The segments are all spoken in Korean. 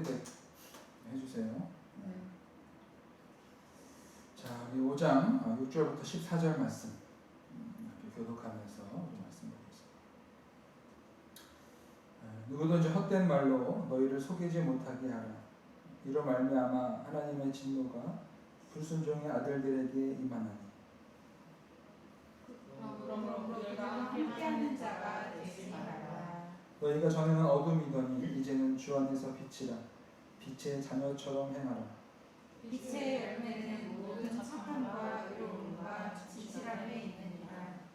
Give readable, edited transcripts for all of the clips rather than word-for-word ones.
해주세요. 자, 우리 5장 6절부터 14절 말씀 교독하면서 말씀드리겠습니다. 누구든지 헛된 말로 너희를 속이지 못하게 하라. 이로 말미암아 하나님의 진노가 불순종의 아들들에게 임하나니. 그러므로 그들과 함께하는 자가 되지 말라. 너희가 전에는 어둠이더니 이제는 주 안에서 빛이라. 빛의 자녀처럼 행하라. 빛의 열매는 모든 착함과 의로움과 진실함에 있느니라.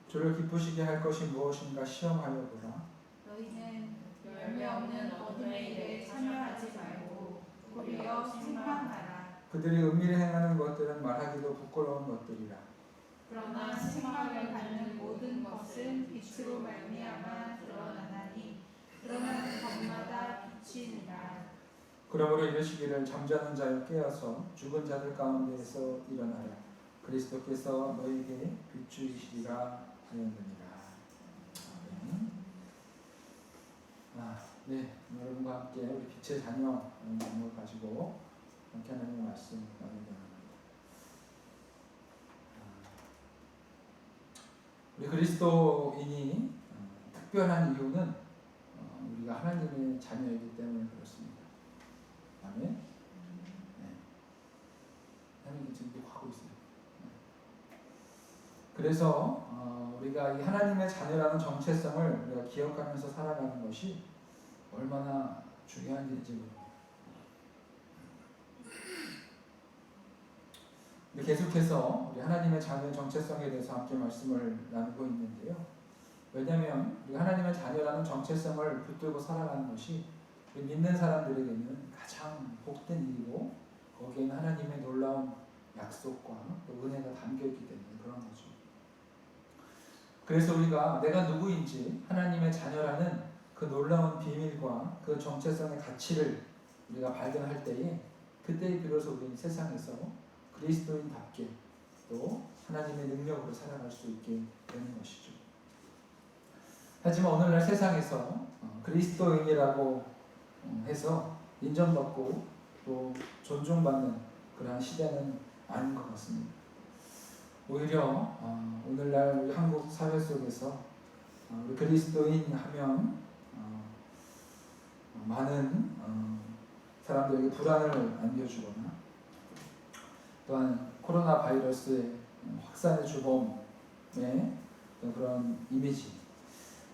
주를 기쁘시게 할 것이 무엇인가 시험하여 보라. 너희는 열매 없는 어둠의 일에 참여하지 말고 도리어 생망하라. 그들이 은밀히 행하는 것들은 말하기도 부끄러운 것들이라. 그러나 생망을 받는 모든 것은 빛으로 말미암아 드러나나니 드러나는 것마다 빛이니라. 그러므로 이르시기를 잠자는 자여 깨어서 죽은 자들 가운데에서 일어나라. 그리스도께서 너희에게 빛주이시리라 하였느니라. 네, 여러분과 함께 우리 빛의 자녀 제목을 가지고 함께 하나님의 말씀 나누려고 합니다. 우리 그리스도인이 특별한 이유는 우리가 하나님의 자녀이기 때문에 그렇습니다. 아멘. 네. 하나님 지금 하고 있어요. 네. 그래서 우리가 이 하나님의 자녀라는 정체성을 우리가 기억하면서 살아가는 것이 얼마나 중요한지 모릅니다. 계속해서 우리 하나님의 자녀의 정체성에 대해서 함께 말씀을 나누고 있는데요. 왜냐하면 우리 하나님의 자녀라는 정체성을 붙들고 살아가는 것이 우리 믿는 사람들에게는 가장 복된 일이고 거기에는 하나님의 놀라운 약속과 또 은혜가 담겨있기 때문에 그런 거죠. 그래서 우리가 내가 누구인지 하나님의 자녀라는 그 놀라운 비밀과 그 정체성의 가치를 우리가 발견할 때에 그때 비로소 우리는 세상에서 그리스도인답게 또 하나님의 능력으로 살아갈 수 있게 되는 것이죠. 하지만 오늘날 세상에서 그리스도인이라고 해서 인정받고 또 존중받는 그러한 시대는 아닌 것 같습니다. 오히려 오늘날 우리 한국 사회 속에서 우리 그리스도인 하면 많은 사람들에게 불안을 안겨주거나 또한 코로나 바이러스의 확산의 주범의 그런 이미지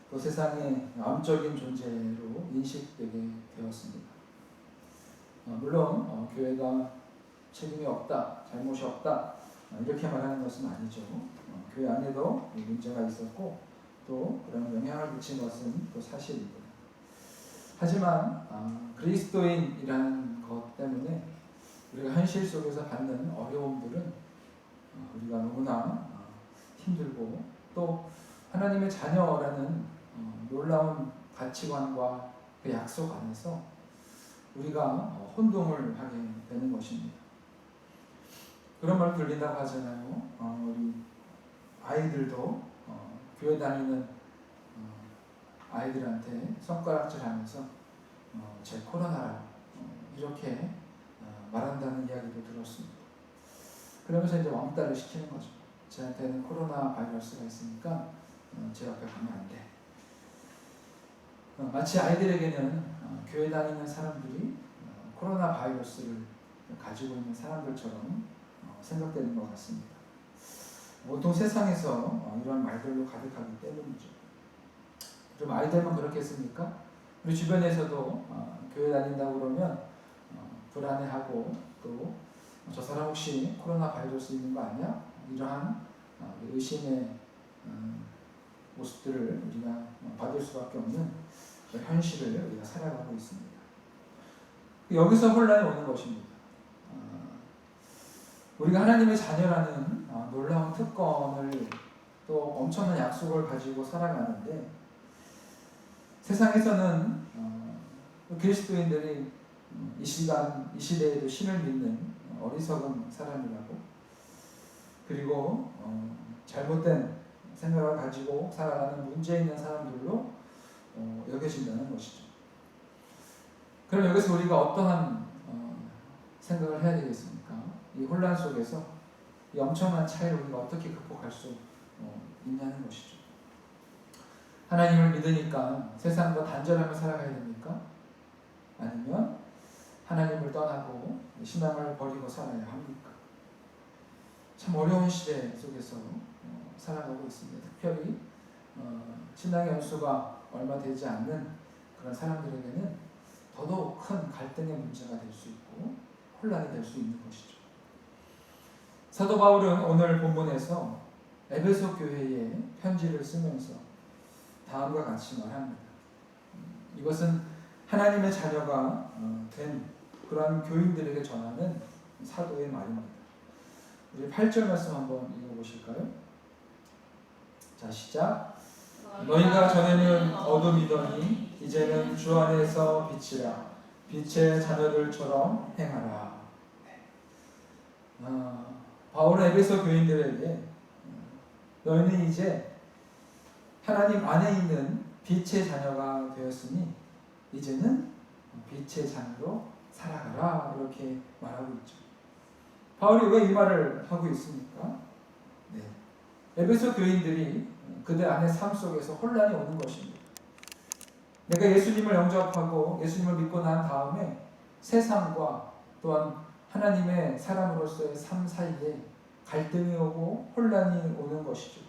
또 세상의 암적인 존재로 인식되게 되었습니다. 물론 교회가 책임이 없다, 잘못이 없다 이렇게 말하는 것은 아니죠. 교회 안에도 문제가 있었고 또 그런 영향을 미친 것은 또 사실입니다. 하지만 그리스도인이라는 것 때문에 우리가 현실 속에서 받는 어려움들은 우리가 너무나 힘들고 또 하나님의 자녀라는 놀라운 가치관과 그 약속 안에서 우리가 혼동을 하게 되는 것입니다. 그런 말 들린다고 하잖아요. 우리 아이들도 교회 다니는 아이들한테 손가락질하면서 제 코로나라 이렇게 말한다는 이야기도 들었습니다. 그러면서 이제 왕따를 시키는 거죠. 저한테는 코로나 바이러스가 있으니까 제 옆에 가면 안 돼. 마치 아이들에게는 교회 다니는 사람들이 코로나 바이러스를 가지고 있는 사람들처럼 생각되는 것 같습니다. 보통 세상에서 이런 말들로 가득하기 때문이죠. 그럼 아이들만 그렇겠습니까? 우리 주변에서도 교회 다닌다고 그러면 불안해하고 또 저 사람 혹시 코로나 바이러스 있는 거 아니야? 이러한 의심의 모습들을 우리가 받을 수밖에 없는 현실을 우리가 살아가고 있습니다. 여기서 혼란이 오는 것입니다. 우리가 하나님의 자녀라는 놀라운 특권을 또 엄청난 약속을 가지고 살아가는데 세상에서는 그리스도인들이 이 시대에도 신을 믿는 어리석은 사람이라고 그리고 잘못된 생각을 가지고 살아가는 문제 있는 사람들로 여겨진다는 것이죠. 그럼 여기서 우리가 어떠한 생각을 해야 되겠습니까? 이 혼란 속에서 이 엄청난 차이를 우리가 어떻게 극복할 수 있냐는 것이죠. 하나님을 믿으니까 세상과 단절하며 살아가야 됩니까? 아니면 하나님을 떠나고 신앙을 버리고 살아야 합니까? 참 어려운 시대 속에서 살아가고 있습니다. 특별히 신앙의 연수가 얼마 되지 않는 그런 사람들에게는 더더욱 큰 갈등의 문제가 될 수 있고 혼란이 될 수 있는 것이죠. 사도 바울은 오늘 본문에서 에베소 교회에 편지를 쓰면서 다음과 같이 말합니다. 이것은 하나님의 자녀가 된 그러한 교인들에게 전하는 사도의 말입니다. 우리 8절 말씀 한번 읽어보실까요? 자, 시작. 너희가 전에는 어둠이더니 이제는 주 안에서 빛이라. 빛의 자녀들처럼 행하라. 바울은 에베소 교인들에게 너희는 이제 하나님 안에 있는 빛의 자녀가 되었으니 이제는 빛의 자녀로 살아가라, 이렇게 말하고 있죠. 바울이 왜 이 말을 하고 있습니까? 네. 에베소 교인들이 그들 안의 삶 속에서 혼란이 오는 것입니다. 내가 예수님을 영접하고 예수님을 믿고 난 다음에 세상과 또한 하나님의 사람으로서의 삶 사이에 갈등이 오고 혼란이 오는 것이죠.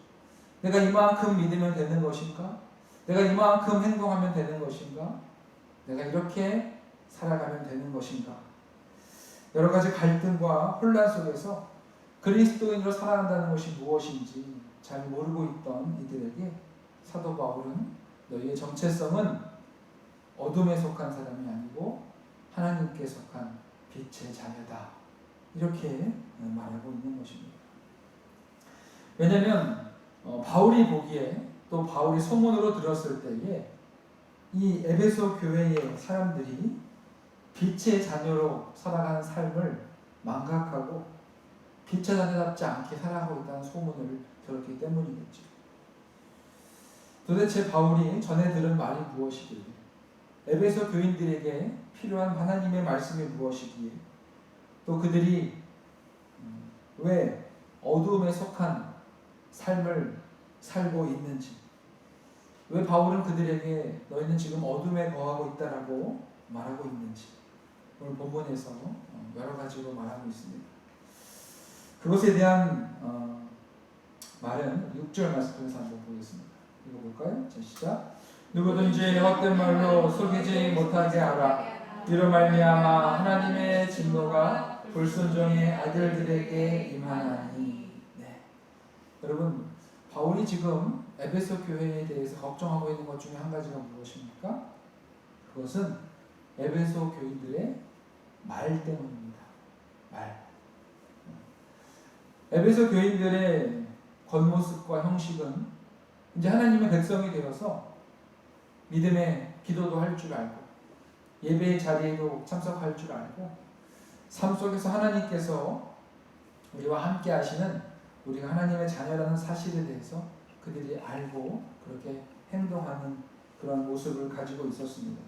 내가 이만큼 믿으면 되는 것인가? 내가 이만큼 행동하면 되는 것인가? 내가 이렇게 살아가면 되는 것인가? 여러 가지 갈등과 혼란 속에서 그리스도인으로 살아간다는 것이 무엇인지 잘 모르고 있던 이들에게 사도 바울은 너희의 정체성은 어둠에 속한 사람이 아니고 하나님께 속한 빛의 자녀다, 이렇게 말하고 있는 것입니다. 왜냐하면 바울이 보기에 또 바울이 소문으로 들었을 때에 이 에베소 교회의 사람들이 빛의 자녀로 살아가는 삶을 망각하고 빛의 자녀답지 않게 살아가고 있다는 소문을 들었기 때문이겠죠. 도대체 바울이 전해 들은 말이 무엇이길래, 에베소 교인들에게 필요한 하나님의 말씀이 무엇이기에, 또 그들이 왜 어두움에 속한 삶을 살고 있는지, 왜 바울은 그들에게 너희는 지금 어둠에 거하고 있다라고 말하고 있는지 오늘 본문에서 여러 가지로 말하고 있습니다. 그것에 대한 말은 6절 말씀에서 한번 보겠습니다. 읽어볼까요? 자, 시작. 누구든지 헛된 말로 속이지 못하게 하라. 이로 말미암아 하나님의 진노가 불순종의 아들들에게 임하나니. 네. 여러분, 바울이 지금 에베소 교회에 대해서 걱정하고 있는 것 중에 한 가지가 무엇입니까? 그것은 에베소 교인들의 말 때문입니다. 말. 에베소 교인들의 겉모습과 형식은 이제 하나님의 백성이 되어서 믿음의 기도도 할 줄 알고 예배의 자리에도 참석할 줄 알고 삶 속에서 하나님께서 우리와 함께 하시는, 우리가 하나님의 자녀라는 사실에 대해서 그들이 알고 그렇게 행동하는 그런 모습을 가지고 있었습니다.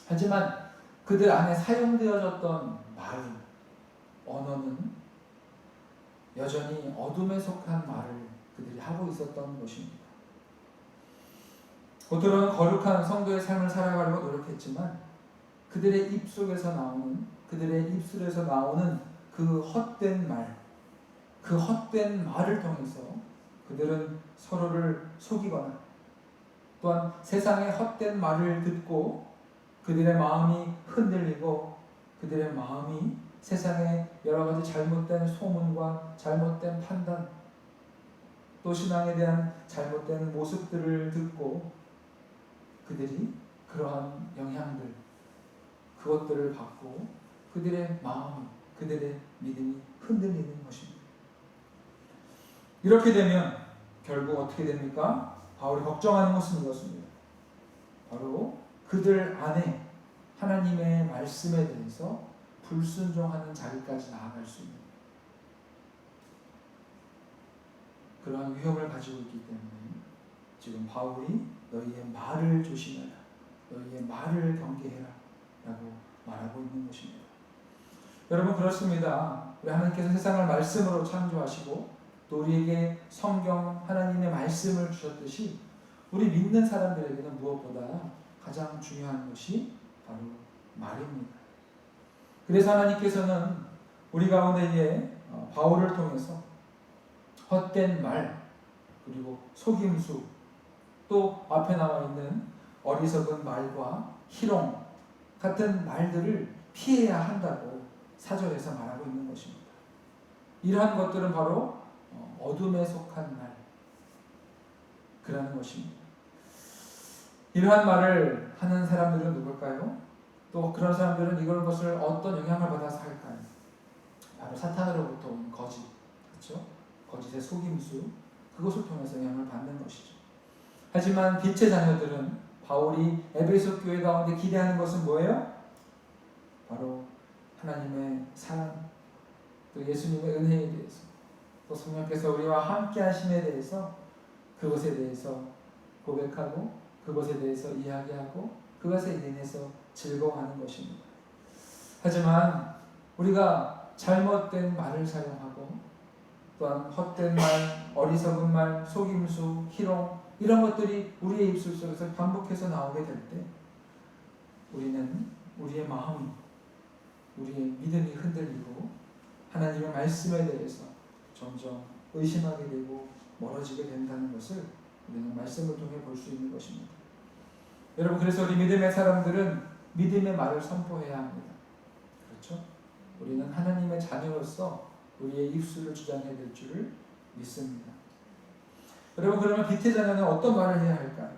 하지만 그들 안에 사용되어졌던 말, 언어는 여전히 어둠에 속한 말을 그들이 하고 있었던 것입니다. 겉으로는 거룩한 성도의 삶을 살아가려고 노력했지만 그들의 입속에서 나오는, 그들의 입술에서 나오는 그 헛된 말, 그 헛된 말을 통해서 그들은 서로를 속이거나 또한 세상의 헛된 말을 듣고 그들의 마음이 흔들리고 그들의 마음이 세상의 여러 가지 잘못된 소문과 잘못된 판단, 또 신앙에 대한 잘못된 모습들을 듣고 그들이 그러한 영향들, 그것들을 받고 그들의 마음이, 그들의 믿음이 흔들리는 것입니다. 이렇게 되면 결국 어떻게 됩니까? 바울이 걱정하는 것은 이것입니다. 바로 그들 안에 하나님의 말씀에 대해서 불순종하는 자리까지 나아갈 수 있는 그러한 위험을 가지고 있기 때문에 지금 바울이 너희의 말을 조심해라, 너희의 말을 경계해라, 라고 말하고 있는 것입니다. 여러분, 그렇습니다. 우리 하나님께서 세상을 말씀으로 창조하시고 또 우리에게 성경 하나님의 말씀을 주셨듯이 우리 믿는 사람들에게는 무엇보다 가장 중요한 것이 바로 말입니다. 그래서 하나님께서는 우리 가운데에 바울을 통해서 헛된 말, 그리고 속임수, 또 앞에 나와 있는 어리석은 말과 희롱 같은 말들을 피해야 한다고 사절에서 말하고 있는 것입니다. 이러한 것들은 바로 어둠에 속한 말, 그러는 것입니다. 이러한 말을 하는 사람들은 누굴까요? 또 그런 사람들은 이런 것을 어떤 영향을 받아서 할까요? 바로 사탄으로부터 온 거짓, 그렇죠? 거짓의 속임수, 그것을 통해서 영향을 받는 것이죠. 하지만 빛의 자녀들은 바울이 에베소 교회 가운데 기대하는 것은 뭐예요? 바로 하나님의 사랑, 또 예수님의 은혜에 대해서, 또 성령께서 우리와 함께 하심에 대해서, 그것에 대해서 고백하고 그것에 대해서 이야기하고 그것에 인해서 즐거워하는 것입니다. 하지만 우리가 잘못된 말을 사용하고 또한 헛된 말, 어리석은 말, 속임수, 희롱 이런 것들이 우리의 입술 속에서 반복해서 나오게 될 때 우리는 우리의 마음이, 우리의 믿음이 흔들리고 하나님의 말씀에 대해서 점점 의심하게 되고 멀어지게 된다는 것을 우리는 말씀을 통해 볼 수 있는 것입니다. 여러분, 그래서 우리 믿음의 사람들은 믿음의 말을 선포해야 합니다. 그렇죠? 우리는 하나님의 자녀로서 우리의 입술을 주장해야 될 줄을 믿습니다. 여러분, 그러면 빛의 자녀는 어떤 말을 해야 할까요?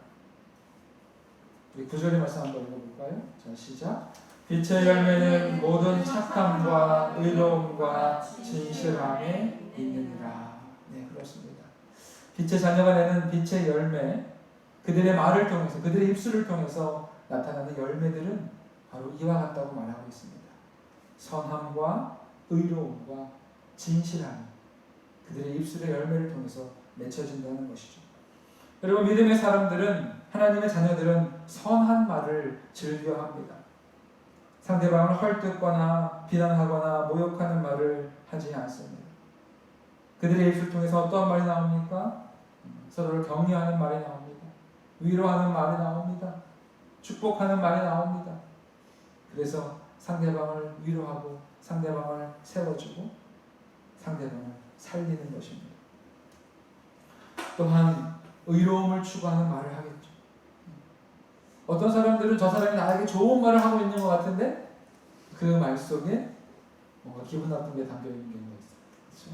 우리 9절의 말씀 한번 읽어볼까요? 자, 시작. 빛의 열매는 모든 착함과 의로움과 진실함에 있느니라. 네, 그렇습니다. 빛의 자녀가 내는 빛의 열매, 그들의 말을 통해서, 그들의 입술을 통해서 나타나는 열매들은 바로 이와 같다고 말하고 있습니다. 선함과 의로움과 진실함, 그들의 입술의 열매를 통해서 맺혀진다는 것이죠. 여러분, 믿음의 사람들은, 하나님의 자녀들은 선한 말을 즐겨합니다. 상대방을 헐뜯거나 비난하거나 모욕하는 말을 하지 않습니다. 그들의 입술 통해서 어떠한 말이 나옵니까? 서로를 격려하는 말이 나옵니다. 위로하는 말이 나옵니다. 축복하는 말이 나옵니다. 그래서 상대방을 위로하고 상대방을 세워주고 상대방을 살리는 것입니다. 또한 의로움을 추구하는 말을 하겠죠. 어떤 사람들은 저 사람이 나에게 좋은 말을 하고 있는 것 같은데 그 말 속에 뭔가 기분 나쁜 게 담겨 있는 경우가 있어요. 그렇죠?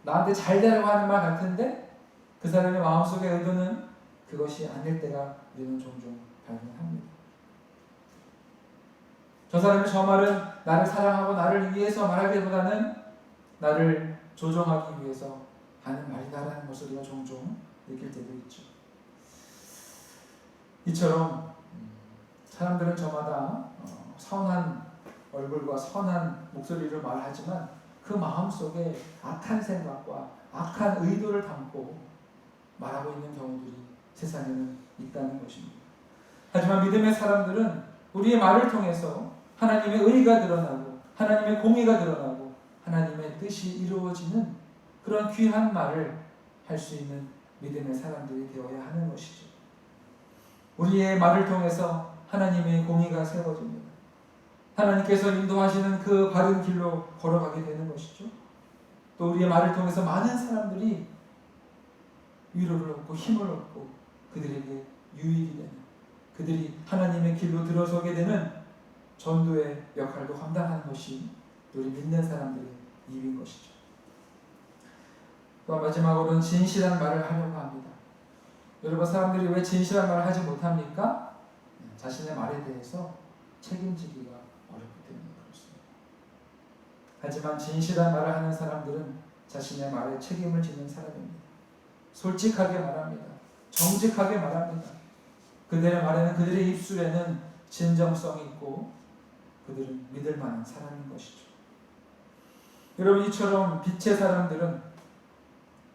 나한테 잘 되라고 하는 말 같은데 그 사람의 마음속의 의도는 그것이 아닐 때가 우리는 종종 발견합니다. 저 사람이 저 말은 나를 사랑하고 나를 위해서 말하기보다는 나를 조종하기 위해서 하는 말이다라는 것을 우리가 종종 느낄 때도 있죠. 이처럼 사람들은 저마다 선한 얼굴과 선한 목소리로 말하지만 그 마음속에 악한 생각과 악한 의도를 담고 말하고 있는 경우들이 세상에는 있다는 것입니다. 하지만 믿음의 사람들은 우리의 말을 통해서 하나님의 의가 드러나고 하나님의 공의가 드러나고 하나님의 뜻이 이루어지는 그런 귀한 말을 할 수 있는 믿음의 사람들이 되어야 하는 것이죠. 우리의 말을 통해서 하나님의 공의가 세워집니다. 하나님께서 인도하시는 그 바른 길로 걸어가게 되는 것이죠. 또 우리의 말을 통해서 많은 사람들이 위로를 얻고 힘을 얻고 그들에게 유익이 되는, 그들이 하나님의 길로 들어서게 되는 전도의 역할도 감당하는 것이 우리 믿는 사람들의 일인 것이죠. 또 마지막으로는 진실한 말을 하려고 합니다. 여러분, 사람들이 왜 진실한 말을 하지 못합니까? 자신의 말에 대해서 책임지기가 어렵기 때문에 그렇습니다. 하지만 진실한 말을 하는 사람들은 자신의 말에 책임을 지는 사람입니다. 솔직하게 말합니다. 정직하게 말합니다. 그들의 말에는, 그들의 입술에는 진정성이 있고 그들은 믿을 만한 사람인 것이죠. 여러분, 이처럼 빛의 사람들은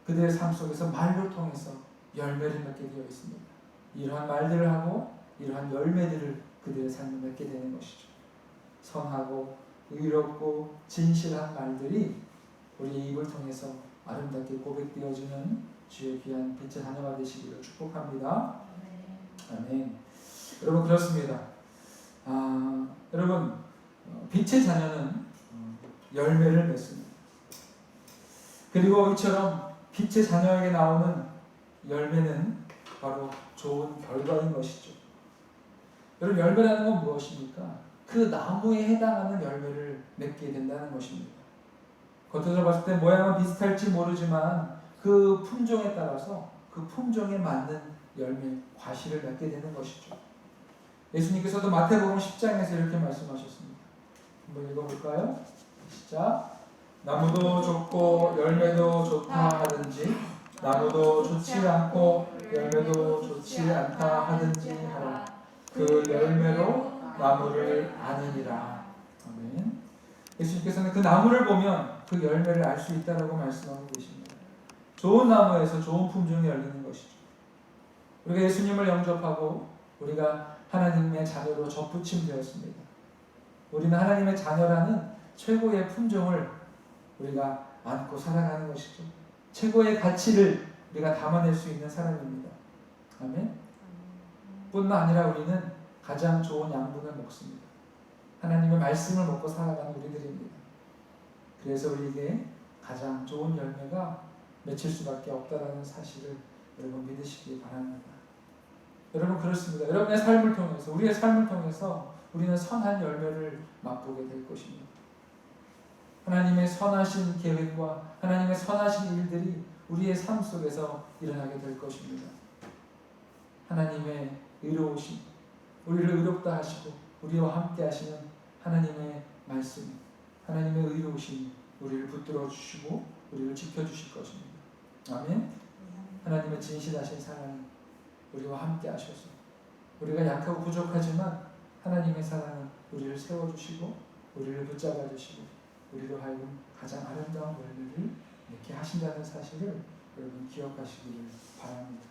그들의 삶 속에서 말로 통해서 열매를 맺게 되어 있습니다. 이러한 말들을 하고 이러한 열매들을 그들의 삶에 맺게 되는 것이죠. 선하고 의롭고 진실한 말들이 우리 입을 통해서 아름답게 고백되어지는 주의 귀한 빛의 자녀가 되시기를 축복합니다. 아멘. 여러분 그렇습니다. 여러분 빛의 자녀는 열매를 맺습니다. 그리고 이처럼 빛의 자녀에게 나오는 열매는 바로 좋은 결과인 것이죠. 여러분 열매라는 건 무엇입니까? 그 나무에 해당하는 열매를 맺게 된다는 것입니다. 겉으로 봤을 때 모양은 비슷할지 모르지만 그 품종에 따라서 그 품종에 맞는 열매, 과실을 맺게 되는 것이죠. 예수님께서도 마태복음 10장에서 이렇게 말씀하셨습니다. 한번 읽어볼까요? 시작. 나무도 좋고 열매도 좋다 하든지 나무도 좋지 않고 열매도 좋지 않다 하든지 하라. 그 열매로 나무를 아느니라. 아멘. 예수님께서는 그 나무를 보면 그 열매를 알 수 있다라고 말씀하고 계십니다. 좋은 나무에서 좋은 품종이 열리는 것이죠. 우리가 예수님을 영접하고 우리가 하나님의 자녀로 접붙임 되었습니다. 우리는 하나님의 자녀라는 최고의 품종을 우리가 안고 살아가는 것이죠. 최고의 가치를 우리가 담아낼 수 있는 사람입니다. 아멘. 뿐만 아니라 우리는 가장 좋은 양분을 먹습니다. 하나님의 말씀을 먹고 살아가는 우리들입니다. 그래서 우리에게 가장 좋은 열매가 맺힐 수밖에 없다는 사실을 여러분 믿으시기 바랍니다. 여러분 그렇습니다. 여러분의 삶을 통해서 우리의 삶을 통해서 우리는 선한 열매를 맛보게 될 것입니다. 하나님의 선하신 계획과 하나님의 선하신 일들이 우리의 삶 속에서 일어나게 될 것입니다. 하나님의 의로우심, 우리를 의롭다 하시고 우리와 함께 하시는 하나님의 말씀, 하나님의 의로우심 우리를 붙들어 주시고 우리를 지켜주실 것입니다. 아멘. 하나님의 진실하신 사랑이 우리와 함께 하셔서 우리가 약하고 부족하지만 하나님의 사랑은 우리를 세워주시고 우리를 붙잡아 주시고 우리로 하여금 가장 아름다운 열매를 맺게 하신다는 사실을 여러분 기억하시기를 바랍니다.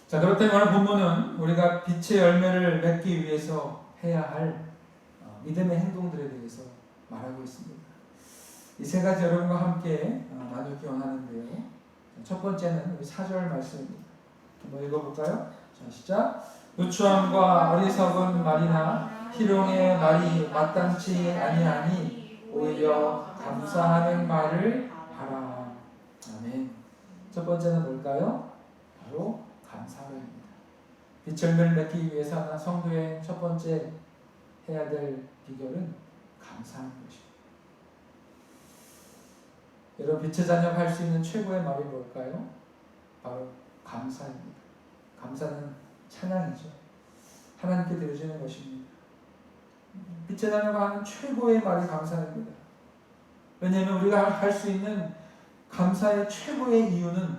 자, 그렇다면 오늘 본문은 우리가 빛의 열매를 맺기 위해서 해야 할 믿음의 행동들에 대해서 말하고 있습니다. 이 세 가지 여러분과 함께 나누기 원하는데요. 첫 번째는 우리 4절 말씀입니다. 한번 읽어볼까요? 자, 시작. 누추함과 어리석은 말이나 희롱의 말이 마땅치 아니하니 오히려 감사하는 말을 하라. 아멘. 첫 번째는 뭘까요? 바로 감사입니다. 빛의 열매를 맺기 위해서 성도의 첫 번째 해야 될 비결은 감사하는 것입니다. 여러분 빛의 자녀가 할 수 있는 최고의 말이 뭘까요? 바로 감사입니다. 감사는 찬양이죠. 하나님께 드려지는 것입니다. 빛의 자녀가 하는 최고의 말이 감사입니다. 왜냐하면 우리가 할 수 있는 감사의 최고의 이유는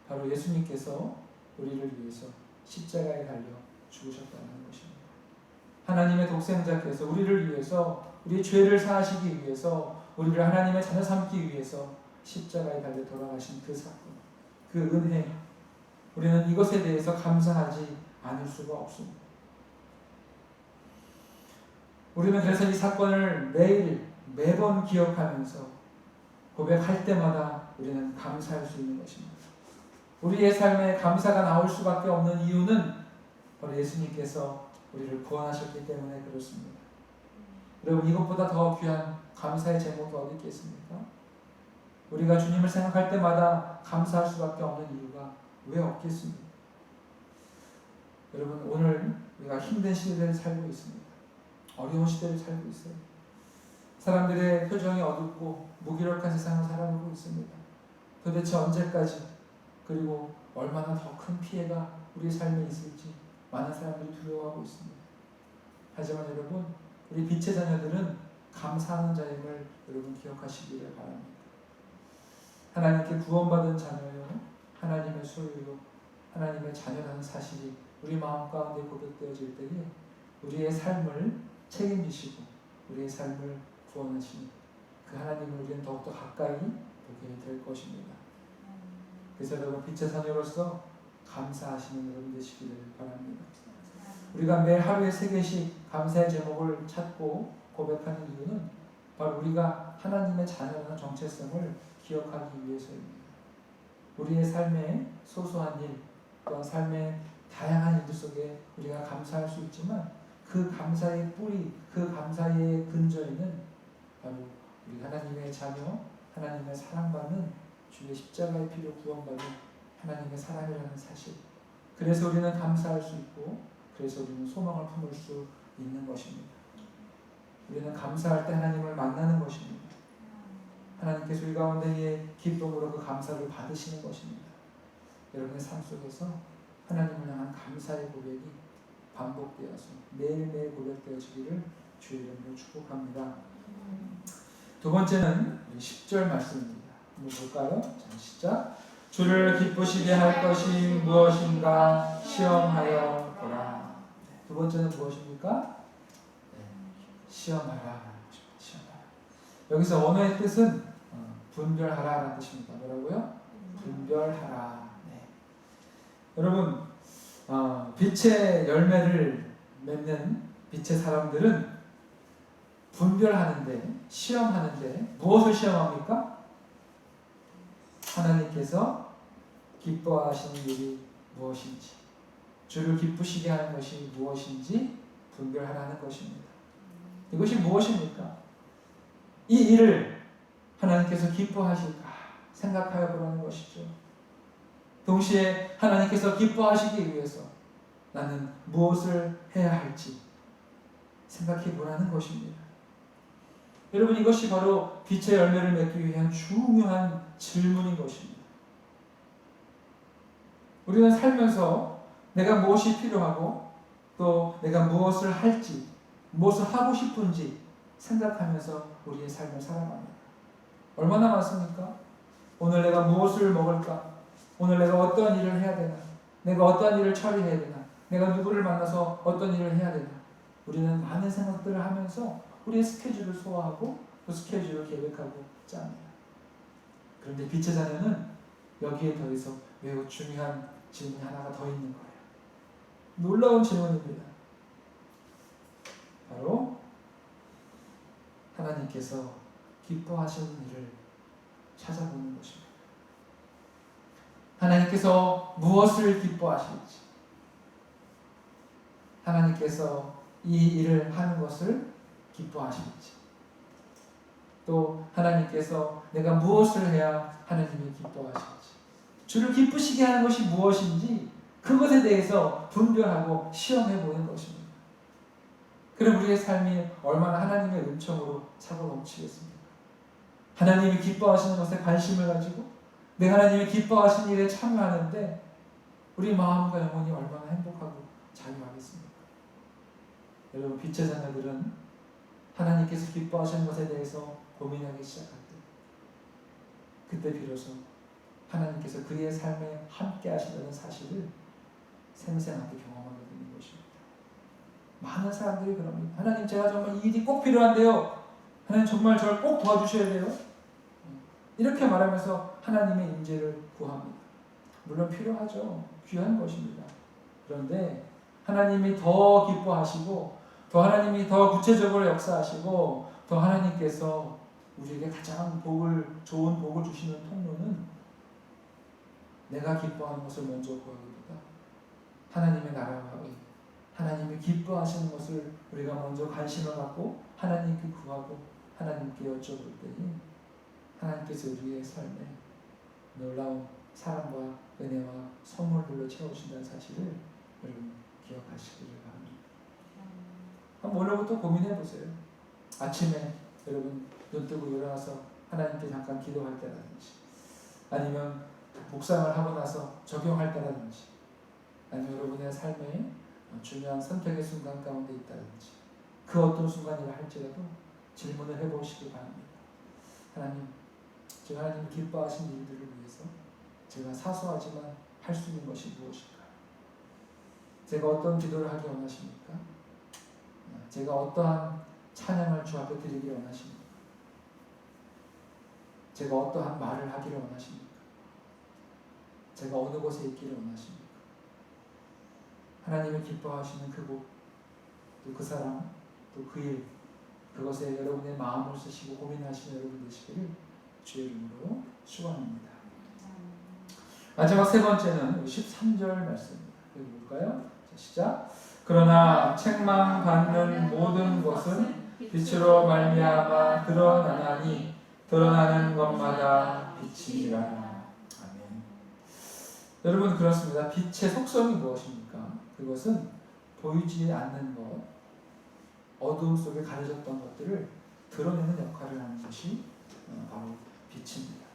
바로 예수님께서 우리를 위해서 십자가에 달려 죽으셨다는 것입니다. 하나님의 독생자께서 우리를 위해서 우리의 죄를 사하시기 위해서 우리를 하나님의 자녀 삼기 위해서 십자가에 달려 돌아가신 그 사건, 그 은혜, 우리는 이것에 대해서 감사하지 않을 수가 없습니다. 우리는 그래서 이 사건을 매번 기억하면서 고백할 때마다 우리는 감사할 수 있는 것입니다. 우리의 삶에 감사가 나올 수밖에 없는 이유는 바로 예수님께서 우리를 구원하셨기 때문에 그렇습니다. 여러분 이것보다 더 귀한 감사의 제목이 어디 있겠습니까? 우리가 주님을 생각할 때마다 감사할 수밖에 없는 이유가 왜 없겠습니까? 여러분 오늘 우리가 힘든 시대를 살고 있습니다. 어려운 시대를 살고 있어요. 사람들의 표정이 어둡고 무기력한 세상을 살아가고 있습니다. 도대체 언제까지 그리고 얼마나 더 큰 피해가 우리 삶에 있을지 많은 사람들이 두려워하고 있습니다. 하지만 여러분 우리 빛의 자녀들은 감사하는 자임을 여러분 기억하시기를 바랍니다. 하나님께 구원받은 자녀요 하나님의 소유요 하나님의 자녀라는 사실이 우리 마음 가운데 고백되어질 때에 우리의 삶을 책임지시고 우리의 삶을 구원하시는 그 하나님을 우리는 더욱더 가까이 보게 될 것입니다. 그래서 여러분 빛의 자녀로서 감사하시는 여러분 되시기를 바랍니다. 우리가 매 하루에 3개씩 감사의 제목을 찾고 고백하는 이유는 바로 우리가 하나님의 자녀라는 정체성을 기억하기 위해서입니다. 우리의 삶의 소소한 일, 또한 삶의 다양한 일들 속에 우리가 감사할 수 있지만 그 감사의 뿌리, 그 감사의 근저에는 바로 우리 하나님의 자녀, 하나님의 사랑받는 주의 십자가의 피로 구원받은 하나님의 사람이라는 사실. 그래서 우리는 감사할 수 있고, 그래서 우리는 소망을 품을 수 있는 것입니다. 우리는 감사할 때 하나님을 만나는 것입니다. 하나님께서 우리 가운데에 기쁨으로 그 감사를 받으시는 것입니다. 여러분의 삶 속에서 하나님을 향한 감사의 고백이 반복되어서 매일매일 고백되어지기를 주의 이름으로 축복합니다. 두 번째는 10절 말씀입니다. 한번 볼까요? 자, 시작. 주를 기쁘시게 할 것이 무엇인가 시험하여 보라. 두 번째는 무엇입니까? 시험하라. 시험하라. 여기서 언어의 뜻은 분별하라라는 뜻입니다. 뭐라고요? 분별하라. 네. 여러분, 빛의 열매를 맺는 빛의 사람들은 분별하는데, 시험하는데 무엇을 시험합니까? 하나님께서 기뻐하시는 일이 무엇인지, 주를 기쁘시게 하는 것이 무엇인지 분별하라는 것입니다. 이것이 무엇입니까? 이 일을 하나님께서 기뻐하실까 생각하여 보라는 것이죠. 동시에 하나님께서 기뻐하시기 위해서 나는 무엇을 해야 할지 생각해 보라는 것입니다. 여러분, 이것이 바로 빛의 열매를 맺기 위한 중요한 질문인 것입니다. 우리는 살면서 내가 무엇이 필요하고 또 내가 무엇을 할지, 무엇을 하고 싶은지 생각하면서 우리의 삶을 살아갑니다. 얼마나 많습니까? 오늘 내가 무엇을 먹을까? 오늘 내가 어떤 일을 해야 되나? 내가 어떤 일을 처리해야 되나? 내가 누구를 만나서 어떤 일을 해야 되나? 우리는 많은 생각들을 하면서 우리의 스케줄을 소화하고 또 스케줄을 계획하고 짭니다. 그런데 빛의 자녀는 여기에 더해서 매우 중요한 질문이 하나가 더 있는 거예요. 놀라운 질문입니다. 바로 하나님께서 기뻐하시는 일을 찾아보는 것입니다. 하나님께서 무엇을 기뻐하실지, 하나님께서 이 일을 하는 것을 기뻐하실지, 또 하나님께서 내가 무엇을 해야 하나님이 기뻐하실지, 주를 기쁘시게 하는 것이 무엇인지 그것에 대해서 분별하고 시험해 보는 것입니다. 그럼 우리의 삶이 얼마나 하나님의 은총으로 차고 넘치겠습니까? 하나님이 기뻐하시는 것에 관심을 가지고 내 하나님이 기뻐하시는 일에 참여하는데 우리 마음과 영혼이 얼마나 행복하고 자유하겠습니까? 여러분, 빛의 자녀들은 하나님께서 기뻐하시는 것에 대해서 고민하기 시작할 때, 그때 비로소 하나님께서 그의 삶에 함께 하시다는 사실을 생생하게 경험하게 되는 것입니다. 많은 사람들이 그럽니다. 하나님, 제가 정말 이 일이 꼭 필요한데요. 하나님, 정말 저를 꼭 도와주셔야 돼요. 이렇게 말하면서 하나님의 임재를 구합니다. 물론 필요하죠. 귀한 것입니다. 그런데 하나님이 더 기뻐하시고 더 하나님이 더 구체적으로 역사하시고 더 하나님께서 우리에게 가장 좋은 복을 주시는 통로는 내가 기뻐하는 것을 먼저 구하기보다 하나님의 나라와 의, 하나님이 기뻐하시는 것을 우리가 먼저 관심을 갖고 하나님께 구하고 하나님께 여쭤볼 때니 하나님께서 우리의 삶에 놀라운 사랑과 은혜와 선물들로 채우신다는 사실을 여러분 기억하시기를 바랍니다. 한번 오늘부터 고민해 보세요. 아침에 여러분 눈 뜨고 일어나서 하나님께 잠깐 기도할 때라든지, 아니면 묵상을 하고 나서 적용할 때라든지, 아니면 여러분의 삶에 중요한 선택의 순간 가운데 있다든지, 그 어떤 순간이라 할지라도 질문을 해보시기 바랍니다. 하나님, 제가 하나님 기뻐하신 일들을 위해서 제가 사소하지만 할 수 있는 것이 무엇일까요? 제가 어떤 기도를 하기 원하십니까? 제가 어떠한 찬양을 주 앞에 드리기 원하십니까? 제가 어떠한 말을 하기를 원하십니까? 제가 어느 곳에 있기를 원하십니까? 하나님을 기뻐하시는 그곳, 또 그 사람, 또 그 일, 그것에 여러분의 마음을 쓰시고 고민하시는 여러분 되시기를 주의 이름으로 축원합니다. 마지막 세 번째는 13절 말씀입니다. 여기 볼까요? 자, 시작. 그러나 책망받는 모든 것은 빛으로 말미암아 드러나나니 드러나는 것마다 빛이니라. 아멘. 여러분 그렇습니다. 빛의 속성이 무엇입니까? 그것은 보이지 않는 것, 어두움 속에 가려졌던 것들을 드러내는 역할을 하는 것이 바로 빛입니다.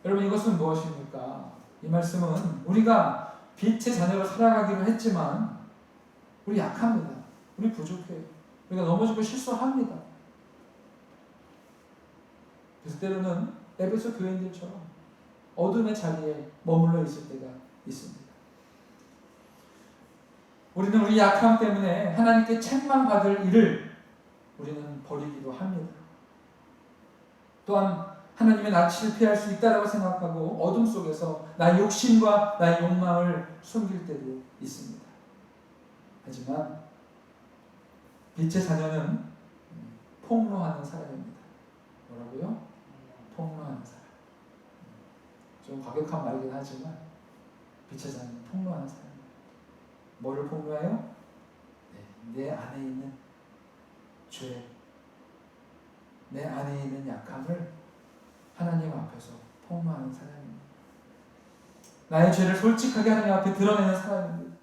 여러분 이것은 무엇입니까? 이 말씀은 우리가 빛의 자녀로 살아가기로 했지만 우리 약합니다. 우리 부족해요. 우리가 넘어지고 실수합니다. 그래서 때로는 에베소 교인들처럼 어둠의 자리에 머물러 있을 때가 있습니다. 우리는 우리 약함 때문에 하나님께 책망받을 일을 우리는 버리기도 합니다. 또한 하나님의 낯을 피할 수 있다고 생각하고 어둠 속에서 나의 욕심과 나의 욕망을 숨길 때도 있습니다. 하지만 빛의 자녀는 폭로하는 사람입니다. 뭐라고요? 폭로하는 사람. 좀 과격한 말이긴 하지만 빛의 자녀는 폭로하는 사람입니다. 뭐를 폭로해요? 내 안에 있는 죄, 내 안에 있는 약함을 하나님 앞에서 폭로하는 사람입니다. 나의 죄를 솔직하게 하나님 앞에 드러내는 사람입니다.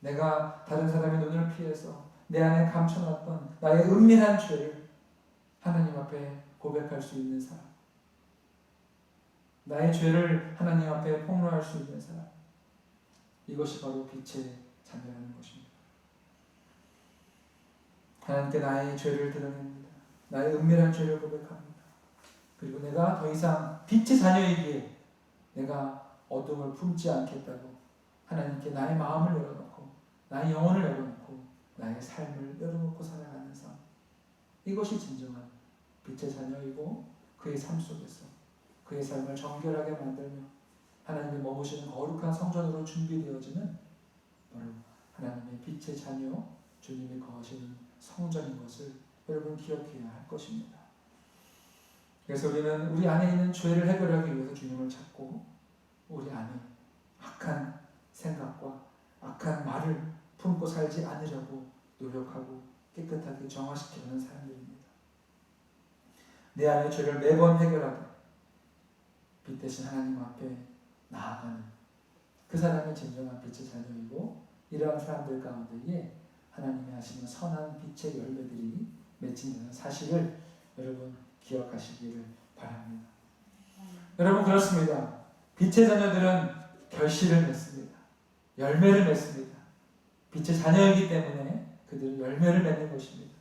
내가 다른 사람의 눈을 피해서 내 안에 감춰놨던 나의 은밀한 죄를 하나님 앞에 고백할 수 있는 사람, 나의 죄를 하나님 앞에 폭로할 수 있는 사람, 이것이 바로 빛의 자녀라는 것입니다. 하나님께 나의 죄를 드러냅니다. 나의 은밀한 죄를 고백합니다. 그리고 내가 더 이상 빛의 자녀이기에 내가 어둠을 품지 않겠다고 하나님께 나의 마음을 열어놓고 나의 영혼을 열어놓고 나의 삶을 열어놓고 살아가는 삶, 이것이 진정한 빛의 자녀이고 그의 삶 속에서 그의 삶을 정결하게 만들며 하나님의 머무시는 거룩한 성전으로 준비되어지는 바로 하나님의 빛의 자녀 주님이 거하시는 성전인 것을 여러분 기억해야 할 것입니다. 그래서 우리는 우리 안에 있는 죄를 해결하기 위해서 주님을 찾고 우리 안에 악한 생각과 악한 말을 품고 살지 않으려고 노력하고 깨끗하게 정화시키는 사람들입니다. 내 안의 죄를 매번 해결하고 빛 대신 하나님 앞에 나아가는 그 사람이 진정한 빛의 자녀이고 이러한 사람들 가운데에 하나님이 하시는 선한 빛의 열매들이 맺힌다는 사실을 여러분 기억하시기를 바랍니다. 여러분 그렇습니다. 빛의 자녀들은 결실을 맺습니다. 열매를 맺습니다. 빛의 자녀이기 때문에 그들은 열매를 맺는 것입니다.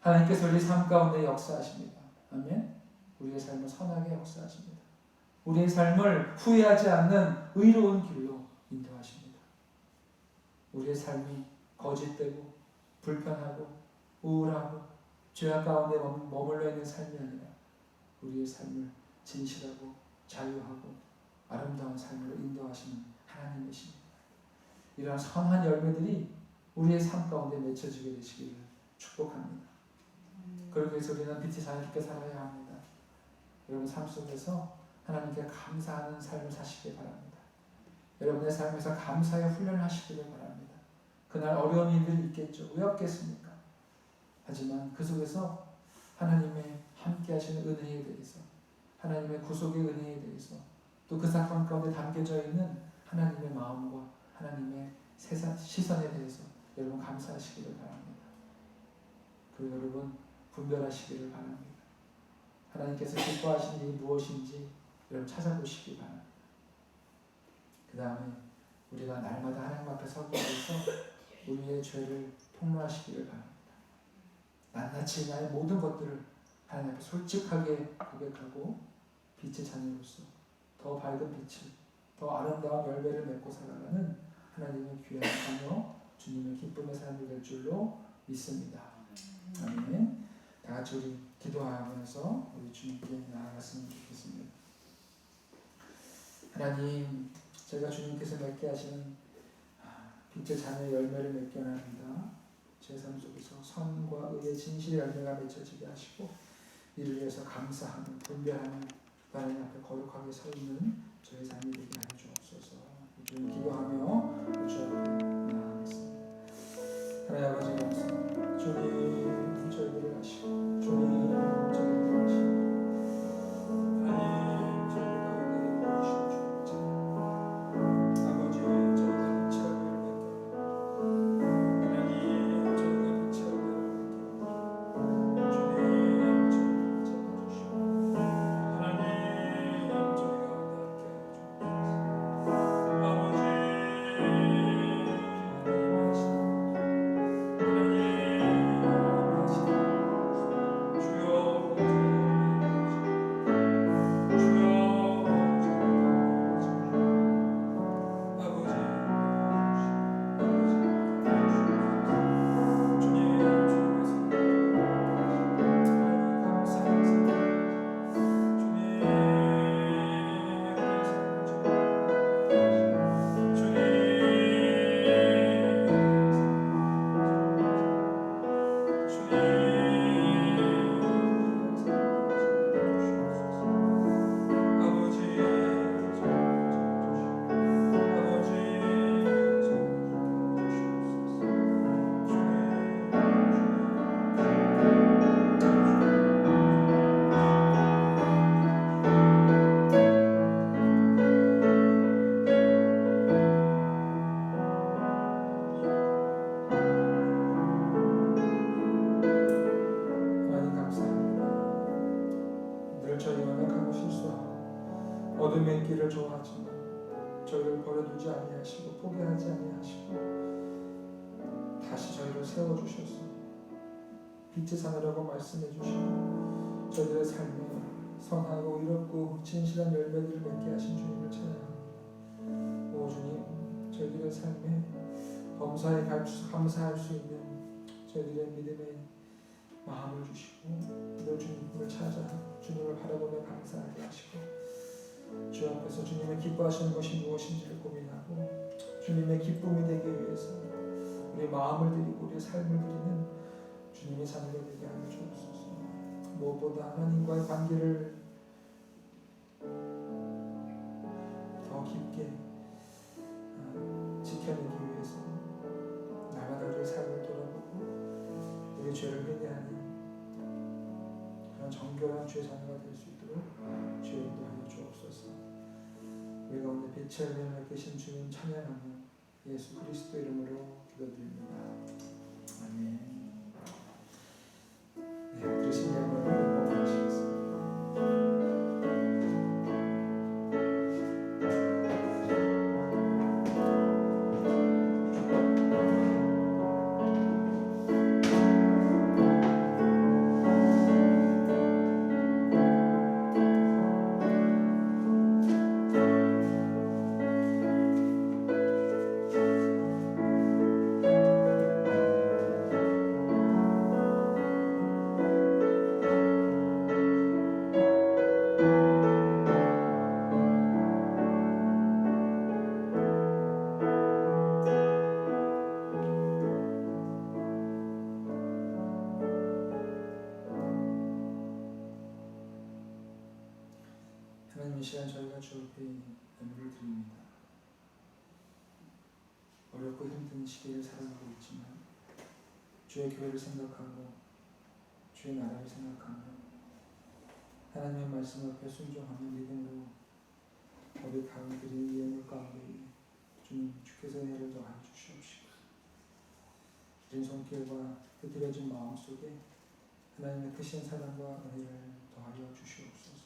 하나님께서 우리 삶 가운데 역사하십니다. 아멘. 우리의 삶을 선하게 역사하십니다. 우리의 삶을 후회하지 않는 의로운 길로 인도하십니다. 우리의 삶이 거짓되고 불편하고 우울하고 죄악 가운데 머물러 있는 삶이 아니라 우리의 삶을 진실하고 자유하고 아름다운 삶으로 인도하시는 하나님이십니다. 이러한 선한 열매들이 우리의 삶 가운데 맺혀지게 되시기를 축복합니다. 그러기 위해서 우리는 빛의 자녀답게 살아야 합니다. 여러분 삶 속에서 하나님께 감사하는 삶을 사시길 바랍니다. 여러분의 삶에서 감사의 훈련을 하시기를 바랍니다. 그날 어려운 일들이 있겠죠. 왜 없겠습니까? 하지만 그 속에서 하나님의 함께 하시는 은혜에 대해서, 하나님의 구속의 은혜에 대해서, 또 그 사건 가운데 담겨져 있는 하나님의 마음과 하나님의 시선에 대해서 여러분 감사하시기를 바랍니다. 그리고 여러분 분별하시기를 바랍니다. 하나님께서 기뻐하시는 일이 무엇인지 여러분 찾아보시기 바랍니다. 그 다음에 우리가 날마다 하나님 앞에 서기 위해서 우리의 죄를 폭로하시기를 바랍니다. 낱낱이 나의 모든 것들을 하나님 앞에 솔직하게 고백하고 빛의 자녀로서 더 밝은 빛을, 더 아름다운 열매를 맺고 살아가는 하나님의 귀한 자녀, 주님의 기쁨의 삶이 될 줄로 믿습니다. 아멘. 다 같이 우리 기도하면서 우리 주님께 나아갔으면 좋겠습니다. 하나님, 제가 주님께서 맺게 하시는 빛의 자녀의 열매를 맺게 합니다. 제 삶 속에서 선과 의의 진실의 열매가 맺혀지게 하시고 이를 위해서 감사하는 분별하는 하나님 앞에 거룩하게 서 있는 저의 삶이 되게 하여 주옵소서. 주님 기도하며 주 앞에 나아가겠습니다. 하나님 아버지 감사합니다. 주님 저희들을 하시고 주님 저희들을 하시고 하나님 저희 가운데 보이시는 주님 찬양 아버지 저희가 빛의 열매를 맺게 하나님 저희가 빛의 열매를 맺게 주님 저희를 찾아주시고 하나님 저희 가운데 함께 하여 어둠의 길을 좋아하지만 저희를 버려두지 아니하시고 포기하지 아니하시고 다시 저희를 세워주셔서 빛의 산이라고 말씀해 주시고 저희들의 삶에 선하고 의롭고 진실한 열매들을 맺게 하신 주님을 찬양합니다. 오 주님 저희들의 삶에 범사에 감사할 수 있는 저희들의 믿음의 마음을 주시고 늘 주님을 찾아 주님을 바라보며 감사하게 하시고 주 앞에서 주님의 기뻐하시는 것이 무엇인지를 고민하고 주님의 기쁨이 되기 위해서 우리 마음을 드리고 우리의 삶을 드리는 주님의 자녀가 되게 하여 주옵소서. 무엇보다 하나님과의 관계를 더 깊게 지켜내기 위해서 날마다 우리의 삶을 돌아보고 우리의 죄를 회개하는 그런 정결한 주의 자녀가 될 수 있도록 주의 인도하여 주옵소서. 우리 가운데 빛의 열매를 맺으신 주님 찬양하며 예수 그리스도 이름으로 기도드립니다. 아멘. 네, 들으신 내용을 봉헌하시겠습니다. 하나님 이 시간 저희가 주 앞에 예물을 드립니다. 어렵고 힘든 시기를 살아가고 있지만 주의 교회를 생각하고 주의 나라를 생각하며 하나님의 말씀 앞에 순종하며 믿음으로 거듭하여 드리는 예물 가운데 주님 주께서 은혜를 더하여 주시옵시고 이런 손길과 흐트러진 마음 속에 하나님의 크신 사랑과 은혜를 더하여 주시옵소서.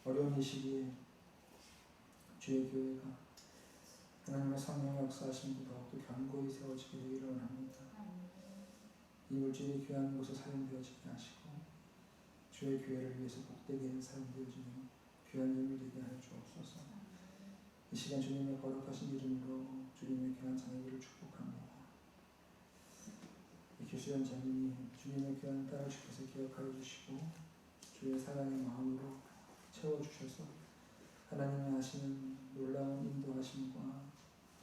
어려운 이 시기에 주의 교회가 하나님의 성령의 역사하심도 더욱더 견고히 세워지게 되기를 원합니다. 이 물질이 귀한 곳에 사용되어지게 하시고 주의 교회를 위해서 복되게 사용되어지는 귀한 예물 되게 하여 주옵소서. 이 시간 주님의 거룩하신 이름으로 주님의 귀한 자녀들을 축복합니다. 이 교수연 자님이 주님의 귀한 딸을 주께서 기억하여 주시고 주의 사랑의 마음으로 채워주셔서 하나님이 하시는 놀라운 인도하심과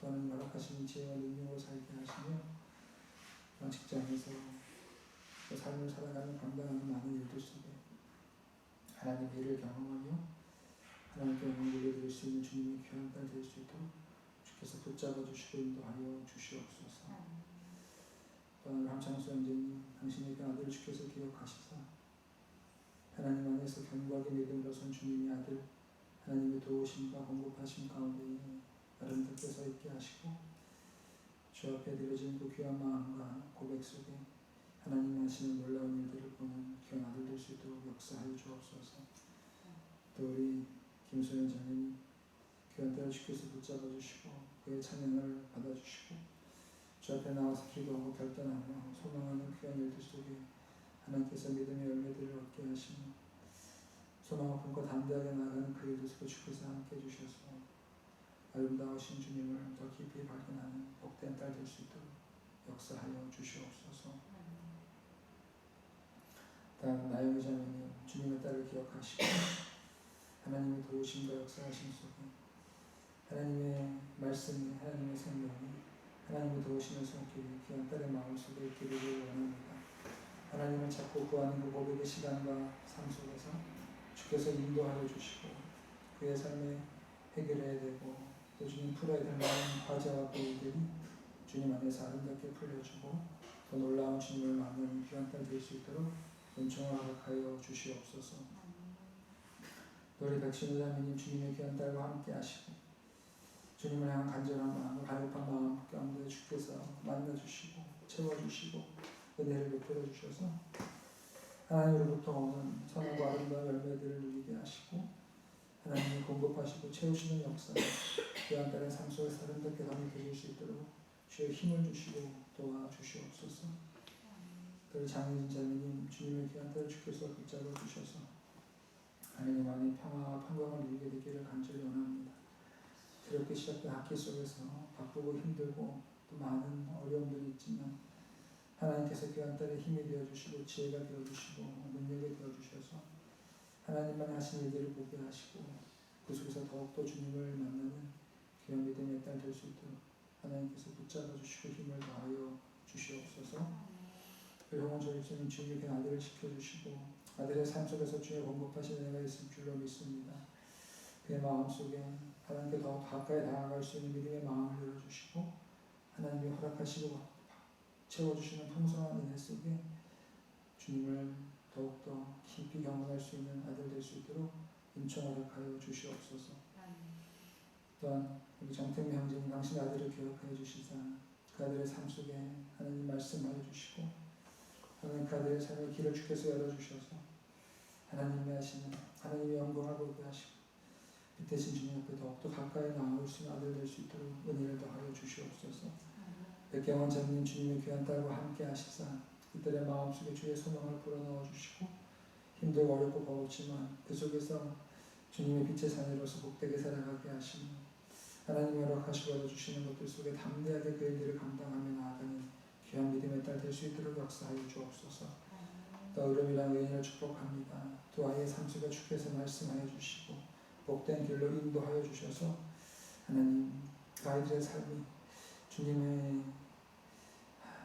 또 하나님 허락하시는 지혜와 능력으로 살게 하시며 직장에서 또 삶을 살아가는 감당하는 많은 일들 속에 하나님의 일을 경험하며 하나님께 영광을 돌려드릴 수 있는 주님의 귀한 딸 될 수 있도록 주께서 붙잡아 주시고 인도하여 주시옵소서. 또한 함창수 형제님 당신의 그 아들을 주께서 기억하시사 하나님 안에서 견고하게 믿음으로 선 주님의 아들 하나님의 도우심과 공급하심 가운데 아름답게 서 있게 하시고 주 앞에 드려진 그 귀한 마음과 고백 속에 하나님이 하시는 놀라운 일들을 보는 귀한 아들 될 수 있도록 역사하여 주옵소서. 또 우리 김소연 자매님 귀한 딸을 주께서 붙잡아 주시고 그의 찬양을 받아주시고 주 앞에 나와서 기도하고 결단하며 소망하는 귀한 일들 속에 하나님께서 믿음의 열매들을 얻게 하시며 소망을 품고 담대하게 나아가는 그 일들 속에 주께서 함께 해주셔서 아름다우신 주님을 더 깊이 발견하는 복된 딸 될 수 있도록 역사하여 주시옵소서. 다음 나영이 자매님 주님의 딸을 기억하시고 하나님의 도우심과 역사하심 속에 하나님의 말씀이 하나님의 생명이 하나님의 도우심의 손길이 귀한 딸의 마음속에 있기를 원합니다. 하나님을 찾고 구하는 그 고백의 시간과 삶 속에서 주께서 인도하여 주시고 그의 삶에 해결해야 되고 또 주님 풀어야 될 많은 과제와 그 일들이 주님 안에서 아름답게 풀려주고 더 놀라운 주님을 만나는 귀한 딸 될 수 있도록 은총을 허락하여 주시옵소서. 우리 백신우 자매님 주님의 귀한 딸과 함께 하시고 주님을 향한 간절한 마음, 갈급한 마음 가운데 주께서 만나주시고 채워주시고 은혜를 베풀어 주셔서 하나님으로부터 오는 선하고 아름다운 열매들을 누리게 하시고 하나님이 공급하시고 채우시는 역사 귀한 딸의 삶 속에서 아름답게 담겨질 수 있도록 주의 힘을 주시고 도와주시옵소서. 또 장혜진 자매님 주님의 귀한 딸을 주께서 붙잡아 주셔서 하나님 안에 평화와 평강을 누리게 되기를 간절히 원합니다. 새롭게 시작된 학기 속에서 바쁘고 힘들고 또 많은 어려움들이 있지만 하나님께서 귀한 딸의 힘이 되어주시고 지혜가 되어주시고 능력이 되어주셔서 하나님만 하신 일들을 보게 하시고 그 속에서 더욱더 주님을 만나는 귀한 믿음의 딸 될 수 있도록 하나님께서 붙잡아 주시고 힘을 더하여 주시옵소서. 그리고 저희는 주님의 그 아들을 지켜주시고 아들의 삶 속에서 주의 공급하신 은혜가 있을 줄로 믿습니다. 그의 마음속에 하나님께 더 가까이 다가갈 수 있는 믿음의 마음을 열어주시고 하나님이 허락하시고 채워주시는 풍성한 은혜 속에 주님을 더욱더 깊이 경험할 수 있는 아들 될 수 있도록 은총 허락하여 주시옵소서. 또한 우리 정태미 형제님 당신 아들을 기억하여 주시사 그 아들의 삶 속에 하나님 말씀하여 주시고 하나님 그 아들의 삶의 길을 주께서 열어주셔서 하나님이 하시는 하나님의 영광을 보게 하시고 빛대신 주님 앞에 더욱더 가까이 나아올 수 있는 아들 될 수 있도록 은혜를 더하여 주시옵소서. 백경원 자매님 주님의 귀한 딸과 함께 하시사 그들의 마음속에 주의 소망을 불어넣어 주시고 힘들고 어렵고 버겁지만 그 속에서 주님의 빛의 자녀로서 복되게 살아가게 하시며 하나님이 허락하시고 얻어주시는 것들 속에 담대하게 그 일들을 감당하며 나아가는 귀한 믿음의 딸 될 수 있도록 역사하여 주옵소서. 또 의름이랑 의인을 축복합니다. 두 아이의 삶 속에 주께서 말씀하여 주시고 복된 길로 인도하여 주셔서 하나님 그 아이들의 삶이 주님의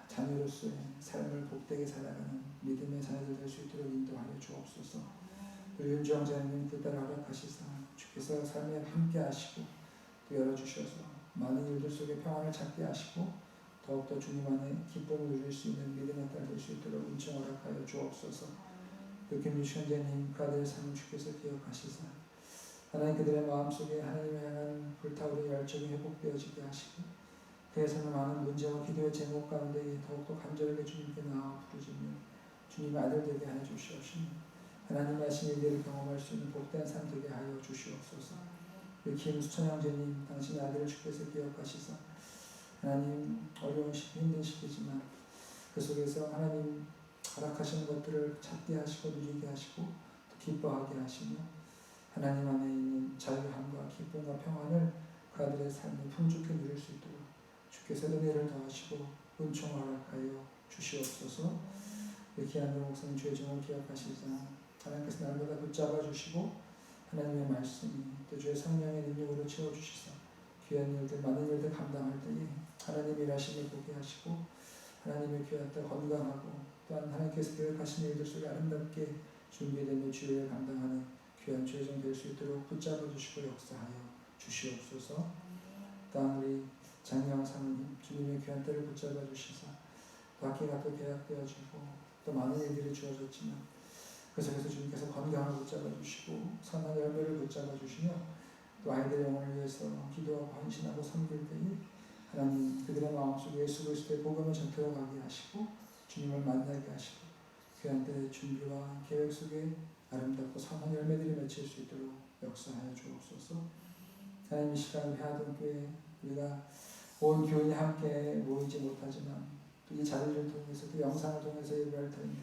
자녀로서의 삶을 복되게 살아가는 믿음의 자녀들 될 수 있도록 인도하여 주옵소서. 우리 윤주영 자매님 그 딸을 허락하시사 주께서 삶에 함께 하시고 또 열어주셔서 많은 일들 속에 평안을 찾게 하시고 더욱더 주님 안에 기쁨을 누릴 수 있는 믿음의 딸 될 수 있도록 은총 허락하여 주옵소서. 또 김유시 형제님 그 아들의 삶을 주께서 기억하시사 하나님 그들의 마음속에 하나님을 향한 불타오르는 열정이 회복되어지게 하시고 그의 삶의 많은 문제와 기도의 제목 가운데 더욱더 간절하게 주님께 나아 부르짖며 주님의 아들 되게 하여 주시옵시며 하나님의 하신 일들을 경험할 수 있는 복된 삶 되게 하여 주시옵소서. 우리 김수천 형제님 당신의 아들을 주께서 기억하시사 하나님 어려운 시기 힘든 시기지만 그 속에서 하나님 허락하시는 것들을 찾게 하시고 누리게 하시고 또 기뻐하게 하시며 하나님 안에 있는 자유함과 기쁨과 평안을 그 아들의 삶에 풍족히 누릴 수 있도록 주께서 은혜를 더하시고 은총을 허락하여 주시옵소서. 귀한 목사님 주의 종을 기억하시자 하나님께서 날마다 붙잡아 주시고 하나님의 말씀이 또 주의 성령의 능력으로 채워주시사 귀한 일들 많은 일들 감당할 때에 하나님의 일하심을 보게 하시고 하나님의 귀한 때 건강하고 또한 하나님께서 계획하신 일들 속에 아름답게 준비되며 주의 일을 감당하는 귀한 최종 될 수 있도록 붙잡아 주시고 역사하여 주시옵소서. 또한 우리 장영 사모님 주님의 귀한 때를 붙잡아 주시사 또 학기가 또 계약되어지고 또 많은 일들이 주어졌지만 그 속에서 주님께서 건강을 붙잡아 주시고 선한 열매를 붙잡아 주시며 또 아이들의 영혼을 위해서 기도하고 헌신하고 섬길 때에 하나님 그들의 마음속에 예수 그리스도의 복음을 전달하게 하시고 주님을 만나게 하시고 귀한 때의 준비와 계획 속에 아름답고 선한 열매들이 맺힐 수 있도록 역사하여 주옵소서. 하나님 이 시간 회화동교회 우리가 온 교인이 함께 모이지 못하지만 또 이 자리를 통해서 또 영상을 통해서 예배할 텐데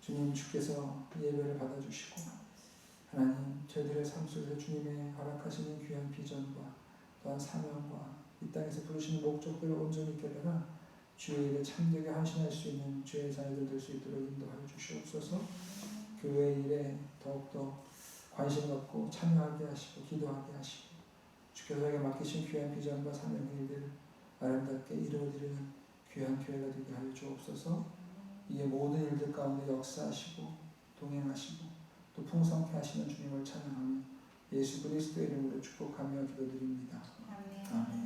주님 주께서 예배를 받아주시고 하나님 저희들의 삶 속에서 주님의 허락하시는 귀한 비전과 또한 사명과 이 땅에서 부르시는 목적들을 온전히 깨달아 주의 일에 참되게 헌신할 수 있는 주의 자녀들 될 수 있도록 인도하여 주시옵소서. 교회 일에 더욱더 관심 갖고 참여하게 하시고 기도하게 하시고 주께서 저에게 맡기신 귀한 비전과 사명의 일들을 아름답게 이루어드리는 귀한 교회가 되게 하여 주옵소서. 이에 모든 일들 가운데 역사하시고 동행하시고 또 풍성케 하시는 주님을 찬양하며 예수 그리스도의 이름으로 축복하며 기도드립니다. 아멘.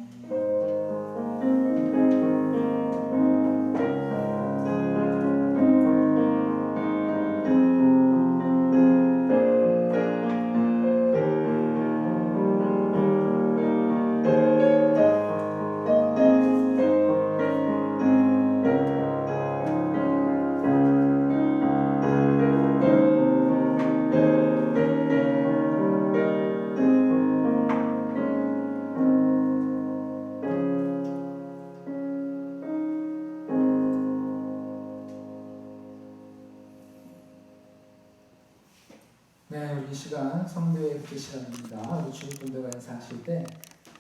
네, 우리 이 시간 성도의 기도 시간입니다. 우리 주일분들과 인사하실 때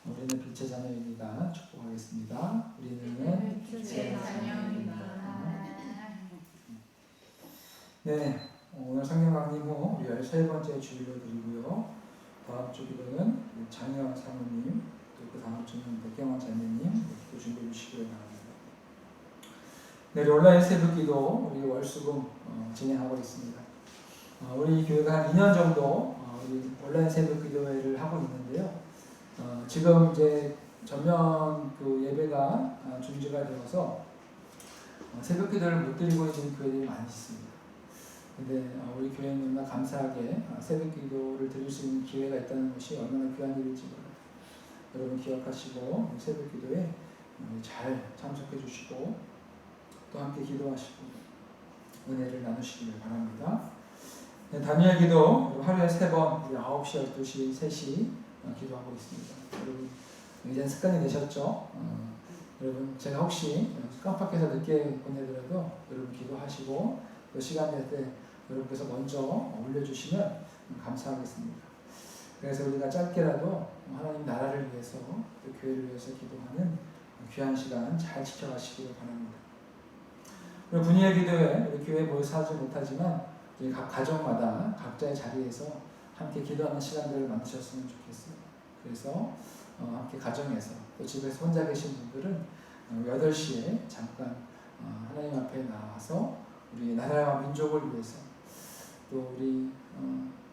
우리는 빛의 자녀입니다. 축복하겠습니다. 우리는 빛의 자녀입니다. 네, 오늘 성경 강림 후 우리 13번째 주일로 드리고요. 다음 주 기도는 장혜원 사모님, 또 그 다음 주는 백경원 자매님 또 준비해 주시기 바랍니다. 네, 온라인 새벽 기도 우리 월수금 진행하고 있습니다. 우리 교회가 한 2년 정도 우리 온라인 새벽 기도회를 하고 있는데요. 지금 이제 전면 그 예배가 중지가 되어서 새벽 기도를 못 드리고 있는 교회들이 많이 있습니다. 근데 우리 교회는 너무나 감사하게 새벽 기도를 드릴 수 있는 기회가 있다는 것이 얼마나 귀한 일일지 몰라요. 여러분 기억하시고 새벽 기도에 잘 참석해 주시고 또 함께 기도하시고 은혜를 나누시기를 바랍니다. 네, 다니엘 기도 하루에 3번 9시, 12시, 3시 기도하고 있습니다. 여러분 이제 습관이 되셨죠? 여러분 제가 혹시 깜빡해서 늦게 보내더라도 여러분 기도하시고 그 시간 될 때 여러분께서 먼저 올려주시면 감사하겠습니다. 그래서 우리가 짧게라도 하나님 나라를 위해서 또 교회를 위해서 기도하는 귀한 시간 잘 지켜가시기를 바랍니다. 우리 분이의 기도회 우리 교회에 모여서 하지 못하지만 우리 각 가정마다 각자의 자리에서 함께 기도하는 시간들을 만드셨으면 좋겠어요. 그래서 함께 가정에서 또 집에서 혼자 계신 분들은 8시에 잠깐 하나님 앞에 나와서 우리 나라와 민족을 위해서 또 우리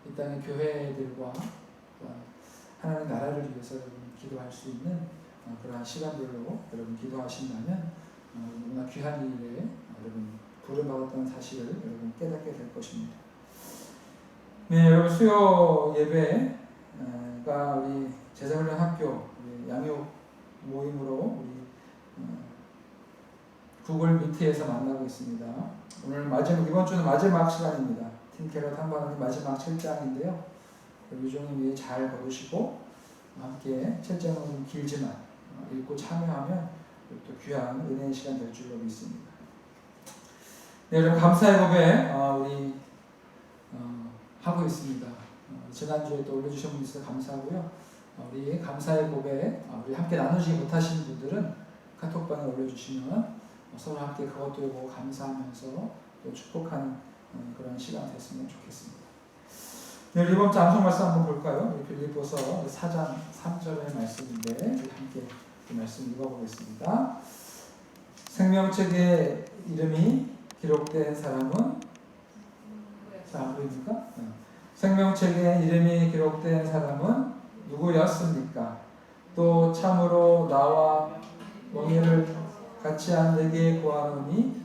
이 땅의 교회들과 하나님 나라를 위해서 여러분 기도할 수 있는 그러한 시간들로 여러분 기도하신다면 너무나 귀한 일에 여러분 부름받았다는 사실을 여러분 깨닫게 될 것입니다. 네, 여러분 수요 예배가 우리 제자훈련 학교 우리 양육 모임으로 우리 구글 미트에서 만나고 있습니다. 오늘 이번 주는 마지막 시간입니다. 팀캐럿 한번하는 마지막 7장인데요. 유종님 위에 잘 걸으시고 함께 7장은 좀 길지만 읽고 참여하면 또 귀한 은혜의 시간 될 줄로 믿습니다. 네, 여러분 감사의 고백 우리 하고 있습니다. 지난주에 또 올려주신 분 있어서 감사하고요. 우리 감사의 고백 우리 함께 나누지 못하신 분들은 카톡방에 올려주시면 서로 함께 그것도 보고 감사하면서 또 축복하는 그런 시간 됐으면 좋겠습니다. 네, 이번 주 암송 말씀 한번 볼까요? 빌립보서 4장 3절의 말씀인데 우리 함께 이 말씀 읽어보겠습니다. 생명책에 이름이 기록된 사람은 자, 보입니까? 생명책에 이름이 기록된 사람은 누구였습니까? 또 참으로 나와 멍에를 같이 한 내게 구하노니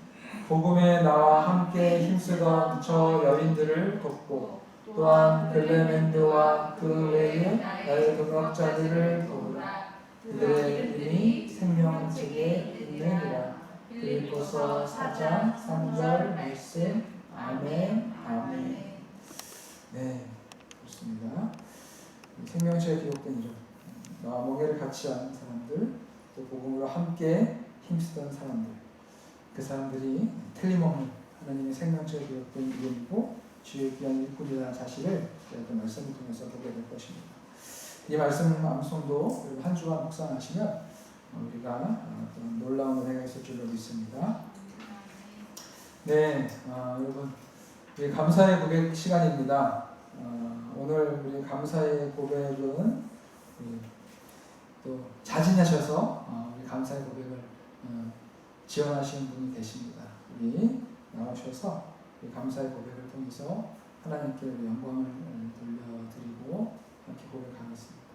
복음에 나와 함께 힘쓰던 저 여인들을 돕고 또한 글레멘드와 그 외에 나의 동역자들을 도우라. 그들의 이름이 생명책에 있느니라. 빌립보서 4장 3절 말씀. 아멘. 아멘. 네, 그렇습니다. 생명책에 기록된 이름, 나와 멍에를 같이 한 사람들, 또 복음으로 함께 힘쓰던 사람들, 그 사람들이 틀림없는 하나님의 생명책에 기록된 이름이고 주의 귀한 일꾼이라는 사실을 그 말씀을 통해서 보게 될 것입니다. 이 말씀 암송도 한 주간 묵상하시면 우리가 어떤 놀라운 은혜가 있을 줄로 믿습니다. 네, 여러분, 우리 감사의 고백 시간입니다. 오늘 우리 감사의 고백은 또 자진하셔서 우리 감사의 고백을 지원하시는 분이 계십니다. 우리 나오셔서 우리 감사의 고백을 통해서 하나님께 우리 영광을 돌려드리고 함께 고백하겠습니다.